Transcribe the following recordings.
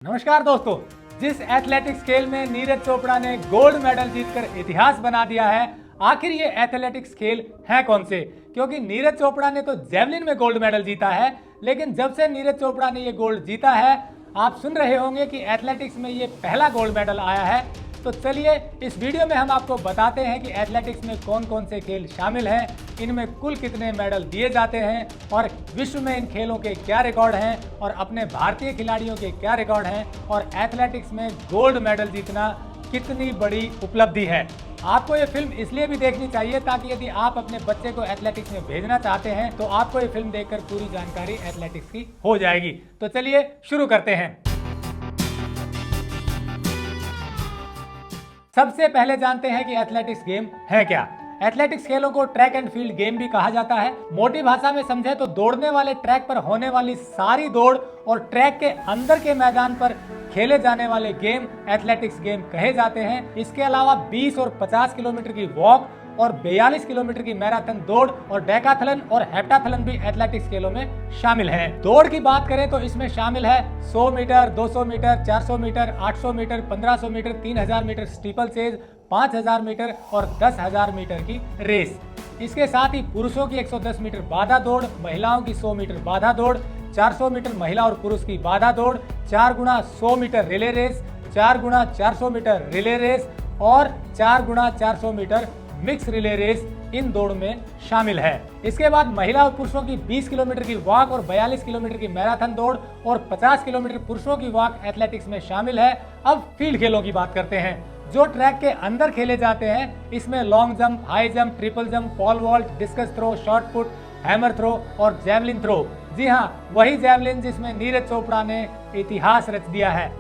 नमस्कार दोस्तों, जिस एथलेटिक्स खेल में नीरज चोपड़ा ने गोल्ड मेडल जीतकर इतिहास बना दिया है, आखिर ये एथलेटिक्स खेल है कौन से? क्योंकि नीरज चोपड़ा ने तो जेवलिन में गोल्ड मेडल जीता है, लेकिन जब से नीरज चोपड़ा ने ये गोल्ड जीता है, आप सुन रहे होंगे कि एथलेटिक्स में ये पहला गोल्ड मेडल आया है। तो चलिए इस वीडियो में हम आपको बताते हैं कि एथलेटिक्स में कौन कौन से खेल शामिल हैं, इनमें कुल कितने मेडल दिए जाते हैं और विश्व में इन खेलों के क्या रिकॉर्ड हैं और अपने भारतीय खिलाड़ियों के क्या रिकॉर्ड हैं और एथलेटिक्स में गोल्ड मेडल जीतना कितनी बड़ी उपलब्धि है। आपको ये फिल्म इसलिए भी देखनी चाहिए ताकि यदि आप अपने बच्चे को एथलेटिक्स में भेजना चाहते हैं तो आपको ये फिल्म देखकर पूरी जानकारी एथलेटिक्स की हो जाएगी। तो चलिए शुरू करते हैं। सबसे पहले जानते हैं कि एथलेटिक्स गेम है क्या। एथलेटिक्स खेलों को ट्रैक एंड फील्ड गेम भी कहा जाता है। मोटी भाषा में समझे तो दौड़ने वाले ट्रैक पर होने वाली सारी दौड़ और ट्रैक के अंदर के मैदान पर खेले जाने वाले गेम एथलेटिक्स गेम कहे जाते हैं। इसके अलावा 20 और 50 किलोमीटर की वॉक और 42 किलोमीटर की मैराथन दौड़ और डेकाथलन और हेप्टाथलन भी एथलेटिक्स खेलों में शामिल है। दौड़ की बात करें तो इसमें शामिल है 100 metre, 200 metre, 400 metre, 800 metre, 1500 metre, 3000 metre steeple chase, 5000 metre और 10,000 मीटर की रेस। इसके साथ ही पुरुषों की 110 मीटर बाधा दौड़, महिलाओं की 100 मीटर बाधा दौड़, 400 मीटर महिला और पुरुष की बाधा दौड़, 4 गुना 100 मीटर रिले रेस, 4 गुना 400 मीटर रिले रेस और 4 गुना 400 मीटर मिक्स रिले रेस इन दौड़ में शामिल है। इसके बाद महिला और पुरुषों की 20 किलोमीटर की वॉक और 42 किलोमीटर की मैराथन दौड़ और 50 किलोमीटर पुरुषों की वॉक एथलेटिक्स में शामिल है। अब फील्ड खेलों की बात करते हैं जो ट्रैक के अंदर खेले जाते हैं। इसमें long jump, high jump, triple jump, pole vault, discus throw, shot put, hammer throw और जैवलिन थ्रो। जी हाँ, वही जैवलिन जिसमें नीरज चोपड़ा ने इतिहास रच दिया है।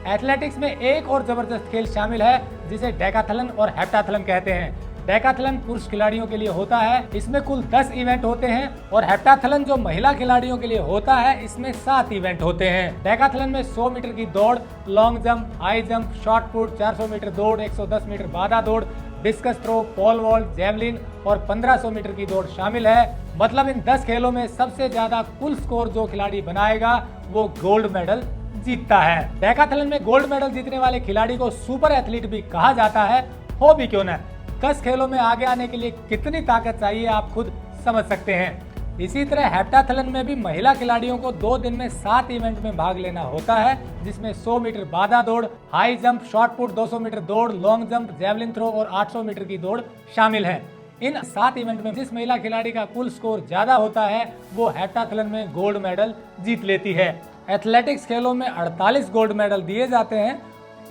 एथलेटिक्स में एक और जबरदस्त खेल शामिल है जिसे डेकाथलन और हेप्टाथलन कहते हैं। डेकाथलन पुरुष खिलाड़ियों के लिए होता है, इसमें कुल 10 इवेंट होते हैं और हेप्टाथलन जो महिला खिलाड़ियों के लिए होता है, इसमें 7 इवेंट होते हैं। डेकाथलन में 100 मीटर की दौड़, long jump, high jump, shot put, 400 metre दौड़, 110 मीटर बाधा दौड़, discus throw, pole vault, javelin और 1500 मीटर की दौड़ शामिल है। मतलब इन 10 खेलों में सबसे ज्यादा कुल स्कोर जो खिलाड़ी बनाएगा वो गोल्ड मेडल जीतता है। डेकाथलन में गोल्ड मेडल जीतने वाले खिलाड़ी को सुपर एथलीट भी कहा जाता है। हो भी क्यों न, 10 खेलों में आगे आने के लिए कितनी ताकत चाहिए आप खुद समझ सकते हैं। इसी तरह हेप्टाथलन में भी महिला खिलाड़ियों को 2 दिन में 7 इवेंट में भाग लेना होता है, जिसमें 100 मीटर बाधा दौड़, high jump, shot put, 200 metre दौड़, लॉन्ग जंप, जैवलिन थ्रो और 800 मीटर की दौड़ शामिल है। इन 7 इवेंट में जिस महिला खिलाड़ी का कुल स्कोर ज्यादा होता है वो हेप्टाथलन में गोल्ड मेडल जीत लेती है। एथलेटिक्स खेलों में 48 गोल्ड मेडल दिए जाते हैं।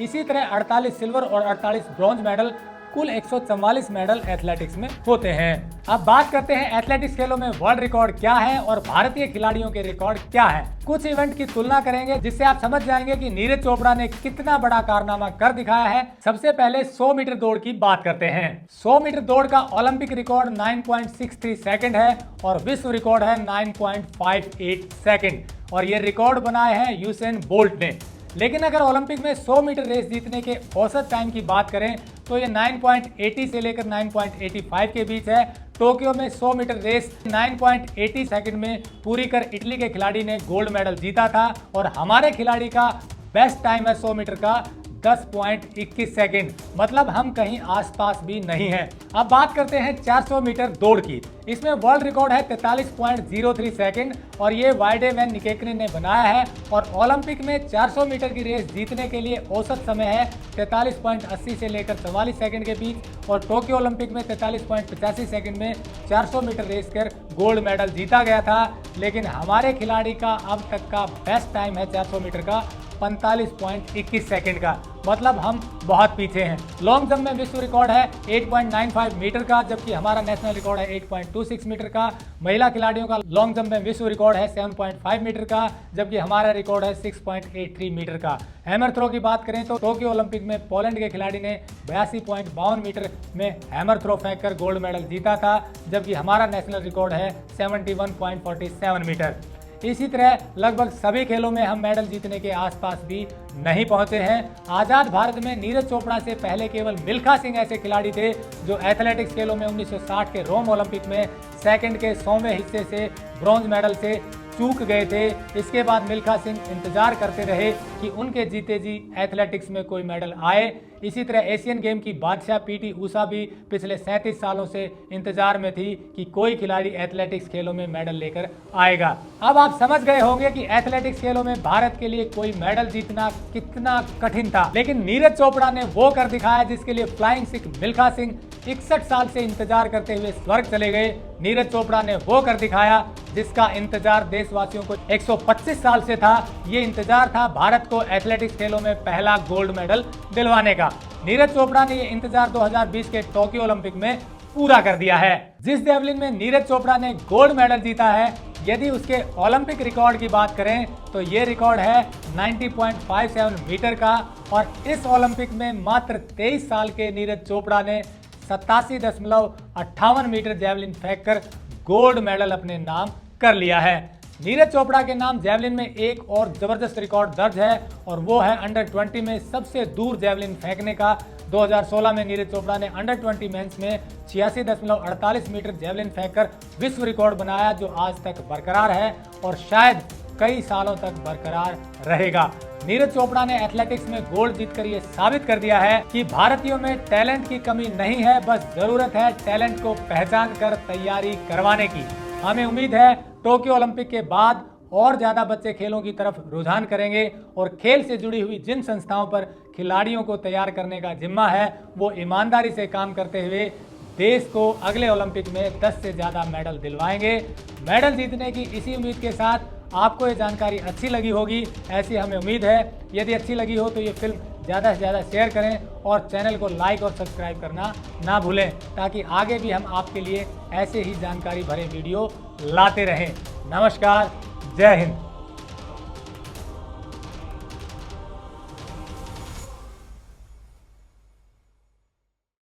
इसी तरह 48 सिल्वर और 48 ब्रॉन्ज मेडल, कुल 144 मेडल एथलेटिक्स में होते हैं। अब बात करते हैं एथलेटिक्स खेलों में वर्ल्ड रिकॉर्ड क्या है और भारतीय खिलाड़ियों के रिकॉर्ड क्या है। कुछ इवेंट की तुलना करेंगे जिससे आप समझ जाएंगे कि नीरज चोपड़ा ने कितना बड़ा कारनामा कर दिखाया है। सबसे पहले 100 मीटर दौड़ की बात करते हैं। 100 मीटर दौड़ का ओलंपिक रिकॉर्ड 9.63 सेकंड है और विश्व रिकॉर्ड है 9.58 सेकंड और ये रिकॉर्ड बनाए हैं यूसेन बोल्ट ने। लेकिन अगर ओलंपिक में 100 मीटर रेस जीतने के औसत टाइम की बात करें तो ये 9.80 से लेकर 9.85 के बीच है। टोक्यो में 100 मीटर रेस 9.80 सेकंड में पूरी कर इटली के खिलाड़ी ने गोल्ड मेडल जीता था और हमारे खिलाड़ी का बेस्ट टाइम है 100 मीटर का 10.21 सेकंड। मतलब हम कहीं आसपास भी नहीं है। अब बात करते हैं 400 मीटर दौड़ की। इसमें वर्ल्ड रिकॉर्ड है 43.03 सेकंड और ये वाइडे वैन निकेकने ने बनाया है और ओलंपिक में 400 मीटर की रेस जीतने के लिए औसत समय है 43.80 से लेकर 44 सेकंड के बीच और टोक्यो ओलंपिक में 43.85 सेकंड में 400 मीटर रेस कर गोल्ड मेडल जीता गया था। लेकिन हमारे खिलाड़ी का अब तक का बेस्ट टाइम है 400 मीटर का 45.21 सेकंड का। मतलब हम बहुत पीछे हैं। लॉन्ग जंप में विश्व रिकॉर्ड है 8.95 मीटर का, जबकि हमारा नेशनल रिकॉर्ड है 8.26 मीटर का। महिला खिलाड़ियों का लॉन्ग जंप में विश्व रिकॉर्ड है 7.5 मीटर का, जबकि हमारा रिकॉर्ड है 6.83 मीटर का। हैमर थ्रो की बात करें तो टोक्यो ओलंपिक में पोलैंड के खिलाड़ी ने 82.52 मीटर में हैमर थ्रो फेंककर गोल्ड मेडल जीता था, जबकि हमारा नेशनल रिकॉर्ड है 71.47 मीटर। इसी तरह लगभग सभी खेलों में हम मेडल जीतने के आसपास भी नहीं पहुंचे हैं। आजाद भारत में नीरज चोपड़ा से पहले केवल मिल्खा सिंह ऐसे खिलाड़ी थे जो एथलेटिक्स खेलों में 1960 के रोम ओलंपिक में सेकंड के 100वें हिस्से से ब्रॉन्ज मेडल से चूक गए थे। इसके बाद मिल्खा सिंह इंतजार करते रहे कि उनके जीते जी एथलेटिक्स में कोई मेडल आए। इसी तरह एशियन गेम की बादशाह पीटी ऊषा भी पिछले 37 सालों से इंतजार में थी कि कोई खिलाड़ी एथलेटिक्स खेलों में मेडल लेकर आएगा। अब आप समझ गए होंगे कि एथलेटिक्स खेलों में भारत के लिए कोई मेडल जीतना कितना कठिन था, लेकिन नीरज चोपड़ा ने वो कर दिखाया जिसके लिए फ्लाइंग सिख मिल्खा सिंह 61 साल से इंतजार करते हुए स्वर्ग चले गए। नीरज चोपड़ा ने वो कर दिखाया जिसका इंतजार देशवासियों को 125 साल से था। ये इंतजार था भारत को एथलेटिक्स खेलों में पहला गोल्ड मेडल दिलवाने का। नीरज चोपड़ा ने ये इंतजार 2020 के टोक्यो ओलंपिक में पूरा कर दिया है। जिस जेवलिन में नीरज चोपड़ा ने गोल्ड मेडल जीता है, यदि उसके ओलंपिक रिकॉर्ड की बात करें तो ये रिकॉर्ड है 90.57 मीटर का, और इस ओलंपिक में मात्र 23 साल के नीरज चोपड़ा ने 87.58 मीटर जेवलिन फेंककर गोल्ड मेडल अपने नाम कर लिया है। नीरज चोपड़ा के नाम जेवलिन में एक और जबरदस्त रिकॉर्ड दर्ज है, और वो है अंडर 20 में सबसे दूर जेवलिन फेंकने का। 2016 में नीरज चोपड़ा ने अंडर 20 मेंस में 86.48 मीटर जेवलिन फेंककर विश्व रिकॉर्ड बनाया, जो आज तक बरकरार है और शायद कई सालों तक बरकरार रहेगा। नीरज चोपड़ा ने एथलेटिक्स में गोल्ड जीतकर ये साबित कर दिया है कि भारतीयों में टैलेंट की कमी नहीं है, बस जरूरत है टैलेंट को पहचान कर तैयारी करवाने की। हमें उम्मीद है टोक्यो ओलंपिक के बाद और ज्यादा बच्चे खेलों की तरफ रुझान करेंगे, और खेल से जुड़ी हुई जिन संस्थाओं पर खिलाड़ियों को तैयार करने का जिम्मा है वो ईमानदारी से काम करते हुए देश को अगले ओलंपिक में 10 से ज्यादा मेडल दिलवाएंगे। मेडल जीतने की इसी उम्मीद के साथ आपको ये जानकारी अच्छी लगी होगी, ऐसी हमें उम्मीद है। यदि अच्छी लगी हो तो ये फिल्म ज़्यादा से ज़्यादा शेयर करें और चैनल को लाइक और सब्सक्राइब करना ना भूलें, ताकि आगे भी हम आपके लिए ऐसे ही जानकारी भरे वीडियो लाते रहें। नमस्कार, जय हिंद।